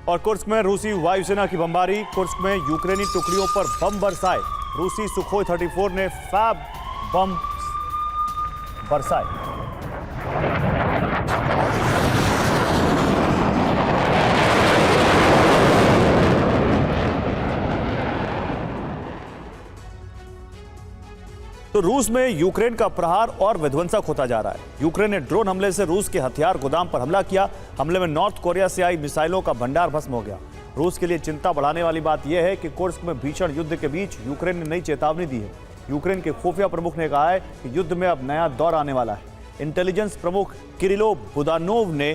और कुर्स्क में रूसी वायुसेना की बमबारी। कुर्स्क में यूक्रेनी टुकड़ियों पर बम बरसाए। रूसी सुखोई 34 ने फैब बम बरसाए। तो रूस में यूक्रेन का प्रहार और विध्वंसक होता जा रहा है। यूक्रेन ने ड्रोन हमले से रूस के हथियार गोदाम पर हमला किया। हमले में नॉर्थ कोरिया से आई मिसाइलों का भंडार भस्म हो गया। रूस के लिए चिंता बढ़ाने वाली बात यह है कि कुर्स्क में भीषण युद्ध के बीच यूक्रेन ने नई चेतावनी दी है। यूक्रेन के खुफिया प्रमुख ने कहा है कि युद्ध में अब नया दौर आने वाला है। इंटेलिजेंस प्रमुख किरिलो बुदानोव ने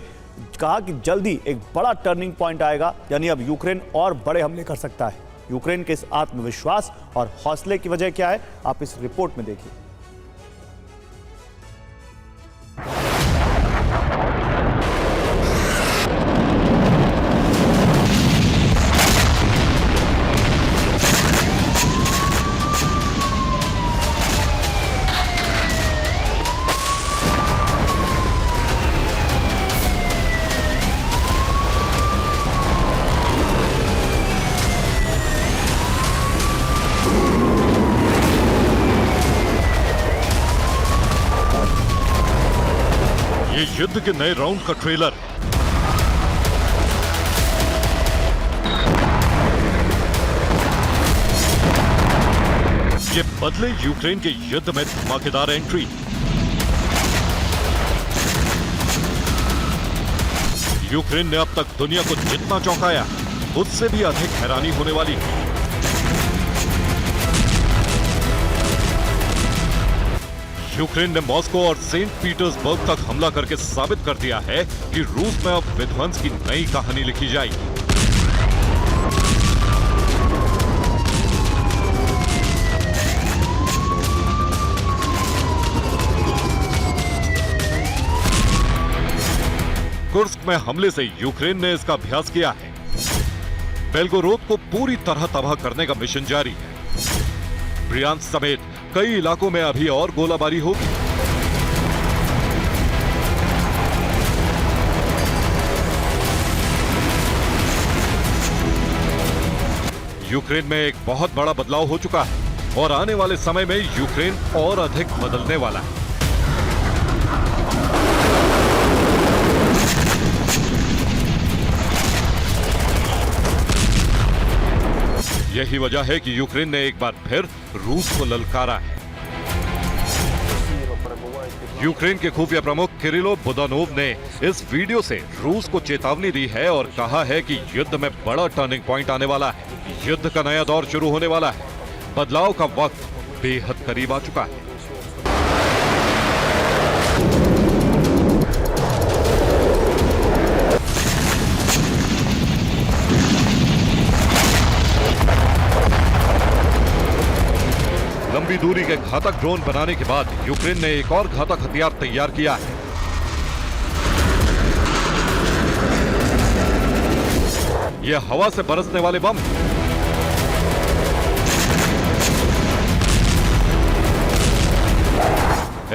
कहा कि जल्दी एक बड़ा टर्निंग पॉइंट आएगा, यानी अब यूक्रेन और बड़े हमले कर सकता है। यूक्रेन के इस आत्मविश्वास और हौसले की वजह क्या है, आप इस रिपोर्ट में देखिए। युद्ध के नए राउंड का ट्रेलर। ये बदले यूक्रेन के युद्ध में धमाकेदार एंट्री। यूक्रेन ने अब तक दुनिया को जितना चौंकाया, उससे भी अधिक हैरानी होने वाली है। यूक्रेन ने मॉस्को और सेंट पीटर्सबर्ग तक हमला करके साबित कर दिया है कि रूस में अब विध्वंस की नई कहानी लिखी जाएगी। कुर्स्क में हमले से यूक्रेन ने इसका अभ्यास किया है। बेलगोरोद को पूरी तरह तबाह करने का मिशन जारी है। ब्रियांस्क समेत कई इलाकों में अभी और गोलाबारी होगी। यूक्रेन में एक बहुत बड़ा बदलाव हो चुका है और आने वाले समय में यूक्रेन और अधिक बदलने वाला है। यही वजह है कि यूक्रेन ने एक बार फिर रूस को ललकारा है। यूक्रेन के खुफिया प्रमुख किरिलो बुदानोव ने इस वीडियो से रूस को चेतावनी दी है और कहा है कि युद्ध में बड़ा टर्निंग पॉइंट आने वाला है। युद्ध का नया दौर शुरू होने वाला है। बदलाव का वक्त बेहद करीब आ चुका है। लंबी दूरी के घातक ड्रोन बनाने के बाद यूक्रेन ने एक और घातक हथियार तैयार किया है। यह हवा से बरसने वाले बम।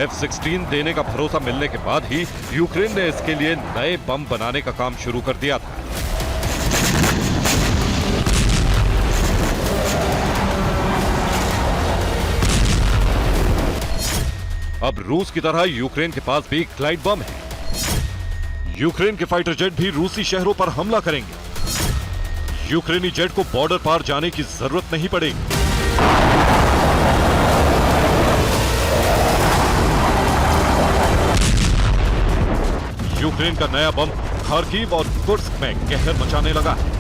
F-16 देने का भरोसा मिलने के बाद ही यूक्रेन ने इसके लिए नए बम बनाने का काम शुरू कर दिया था। अब रूस की तरह यूक्रेन के पास भी ग्लाइड बम है। यूक्रेन के फाइटर जेट भी रूसी शहरों पर हमला करेंगे। यूक्रेनी जेट को बॉर्डर पार जाने की जरूरत नहीं पड़ेगी। यूक्रेन का नया बम खार्किव और कुर्स्क में कहर मचाने लगा है।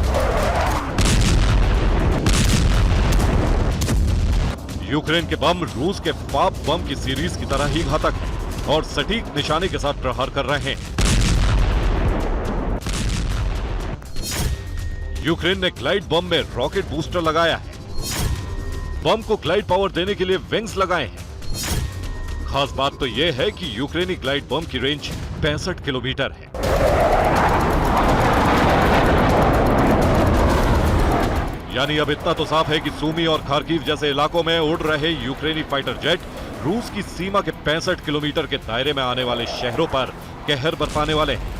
यूक्रेन के बम रूस के फाब बम की सीरीज की तरह ही घातक है और सटीक निशाने के साथ प्रहार कर रहे हैं। यूक्रेन ने ग्लाइड बम में रॉकेट बूस्टर लगाया है। बम को ग्लाइड पावर देने के लिए विंग्स लगाए हैं। खास बात तो यह है कि यूक्रेनी ग्लाइड बम की रेंज 65 किलोमीटर है। यानी अब इतना तो साफ है कि सूमी और खार्किव जैसे इलाकों में उड़ रहे यूक्रेनी फाइटर जेट रूस की सीमा के 65 किलोमीटर के दायरे में आने वाले शहरों पर कहर बरपाने वाले हैं।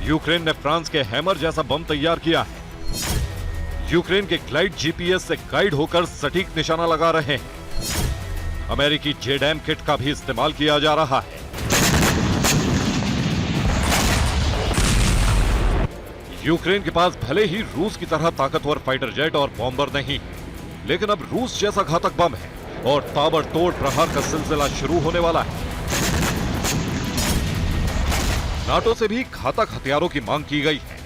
यूक्रेन ने फ्रांस के हैमर जैसा बम तैयार किया है। यूक्रेन के ग्लाइड जीपीएस से गाइड होकर सटीक निशाना लगा रहे हैं। अमेरिकी जेडैम किट का भी इस्तेमाल किया जा रहा है। यूक्रेन के पास भले ही रूस की तरह ताकतवर फाइटर जेट और बॉम्बर नहीं, लेकिन अब रूस जैसा घातक बम है और ताबड़तोड़ प्रहार का सिलसिला शुरू होने वाला है। नाटो से भी घातक हथियारों की मांग की गई है।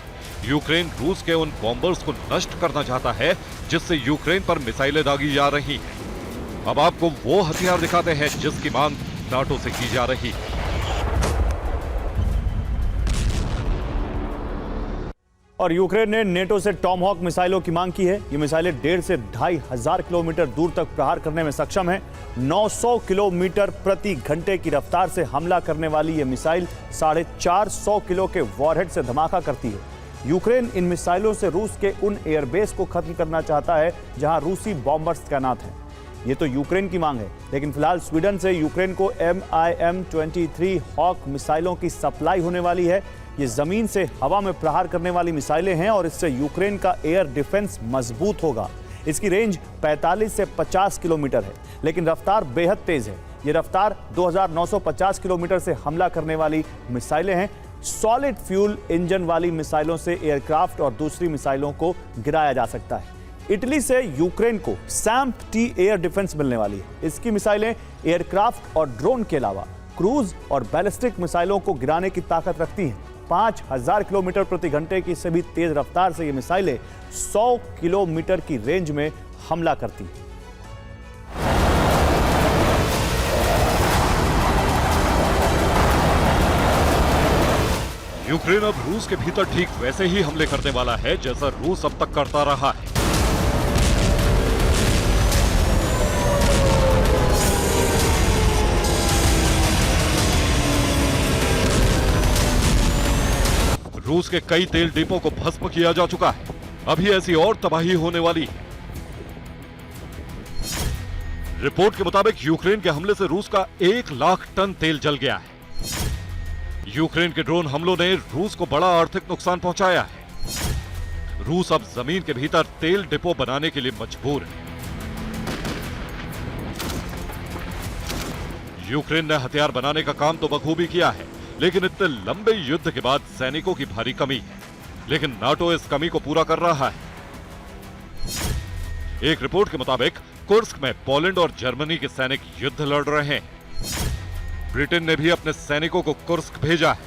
यूक्रेन रूस के उन बॉम्बर्स को नष्ट करना चाहता है जिससे यूक्रेन पर मिसाइलें दागी जा रही हैं। अब आपको वो हथियार दिखाते हैं जिसकी मांग नाटो से की जा रही है। और यूक्रेन ने नेटो से टॉमहॉक मिसाइलों की मांग की है। ये मिसाइलें 1.5 से 2,500 किलोमीटर दूर तक प्रहार करने में सक्षम है। 900 किलोमीटर प्रति घंटे की रफ्तार से हमला करने वाली ये मिसाइल 450 किलो के वॉरहेड से धमाका करती है। यूक्रेन इन मिसाइलों से रूस के उन एयरबेस को खत्म करना चाहता है जहां रूसी बॉम्बर्स तैनात हैं। ये तो यूक्रेन की मांग है, लेकिन फिलहाल स्वीडन से यूक्रेन को MIM-23 हॉक मिसाइलों की सप्लाई होने वाली है। ये जमीन से हवा में प्रहार करने वाली मिसाइलें हैं और इससे यूक्रेन का एयर डिफेंस मजबूत होगा। इसकी रेंज 45 से 50 किलोमीटर है, लेकिन रफ्तार बेहद तेज है। ये रफ्तार 2,950 किलोमीटर से हमला करने वाली मिसाइलें हैं। सॉलिड फ्यूल इंजन वाली मिसाइलों से एयरक्राफ्ट और दूसरी मिसाइलों को गिराया जा सकता है। इटली से यूक्रेन को SAMP-T एयर डिफेंस मिलने वाली है। इसकी मिसाइलें एयरक्राफ्ट और ड्रोन के अलावा क्रूज और बैलिस्टिक मिसाइलों को गिराने की ताकत रखती हैं। 5,000 किलोमीटर प्रति घंटे की से भी तेज रफ्तार से ये मिसाइलें 100 किलोमीटर की रेंज में हमला करती हैं। यूक्रेन अब रूस के भीतर ठीक वैसे ही हमले करने वाला है जैसा रूस अब तक करता रहा है। रूस के कई तेल डिपो को भस्म किया जा चुका है। अभी ऐसी और तबाही होने वाली है। रिपोर्ट के मुताबिक यूक्रेन के हमले से रूस का 1 लाख टन तेल जल गया है। यूक्रेन के ड्रोन हमलों ने रूस को बड़ा आर्थिक नुकसान पहुंचाया है। रूस अब जमीन के भीतर तेल डिपो बनाने के लिए मजबूर है। यूक्रेन ने हथियार बनाने का काम तो बखूबी किया है, लेकिन इतने लंबे युद्ध के बाद सैनिकों की भारी कमी है। लेकिन नाटो इस कमी को पूरा कर रहा है। एक रिपोर्ट के मुताबिक कुर्स्क में पोलैंड और जर्मनी के सैनिक युद्ध लड़ रहे हैं। ब्रिटेन ने भी अपने सैनिकों को कुर्स्क भेजा है।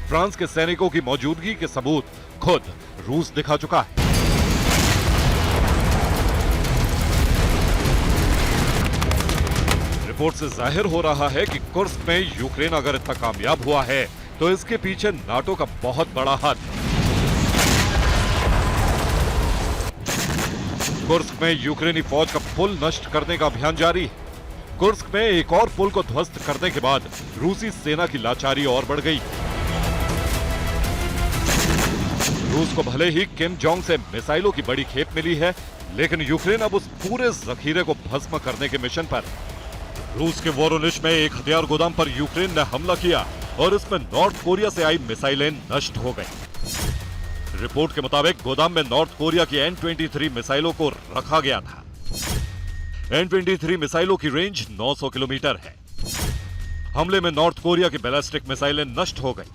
फ्रांस के सैनिकों की मौजूदगी के सबूत खुद रूस दिखा चुका है। रिपोर्ट से जाहिर हो रहा है कि कुर्स्क में यूक्रेन अगर इतना कामयाब हुआ है तो इसके पीछे नाटो का बहुत बड़ा हाथ है। कुर्स्क में यूक्रेनी फौज का पुल नष्ट करने का अभियान जारी है। कुर्स्क में एक और पुल को ध्वस्त करने के बाद रूसी सेना की लाचारी और बढ़ गई। रूस को भले ही किम जोंग से मिसाइलों की बड़ी खेप मिली है, लेकिन यूक्रेन अब उस पूरे जखीरे को भस्म करने के मिशन पर। रूस के वोरोनिच में एक हथियार गोदाम पर यूक्रेन ने हमला किया और इसमें नॉर्थ कोरिया से आई मिसाइलें नष्ट हो गई। रिपोर्ट के मुताबिक गोदाम में नॉर्थ कोरिया की N-23 मिसाइलों को रखा गया था। N-23 मिसाइलों की रेंज 900 किलोमीटर है। हमले में नॉर्थ कोरिया की बैलिस्टिक मिसाइलें नष्ट हो गई।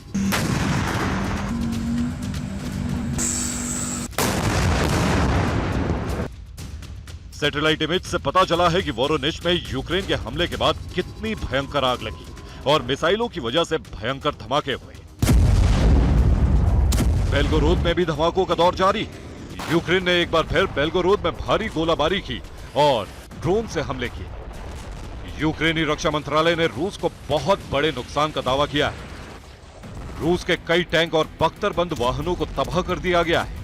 सैटेलाइट इमेज से पता चला है कि वोरोनिच में यूक्रेन के हमले के बाद कितनी भयंकर आग लगी और मिसाइलों की वजह से भयंकर धमाके हुए। बेलगोरोद में भी धमाकों का दौर जारी है। यूक्रेन ने एक बार फिर बेलगोरोद में भारी गोलाबारी की और ड्रोन से हमले किए। यूक्रेनी रक्षा मंत्रालय ने रूस को बहुत बड़े नुकसान का दावा किया है। रूस के कई टैंक और बख्तरबंद वाहनों को तबाह कर दिया गया है।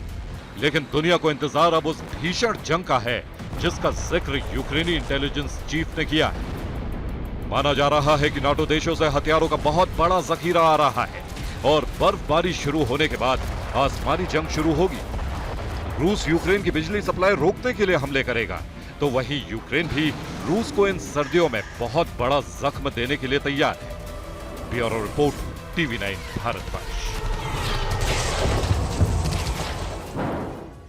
लेकिन दुनिया को इंतजार अब उस भीषण जंग का है जिसका जिक्र यूक्रेनी इंटेलिजेंस चीफ ने किया है। माना जा रहा है कि नाटो देशों से हथियारों का बहुत बड़ा जखीरा आ रहा है और बर्फबारी शुरू होने के बाद आसमानी जंग शुरू होगी। रूस यूक्रेन की बिजली सप्लाई रोकने के लिए हमले करेगा, तो वहीं यूक्रेन भी रूस को इन सर्दियों में बहुत बड़ा जख्म देने के लिए तैयार है। Bureau report, TV9 Bharatvarsh.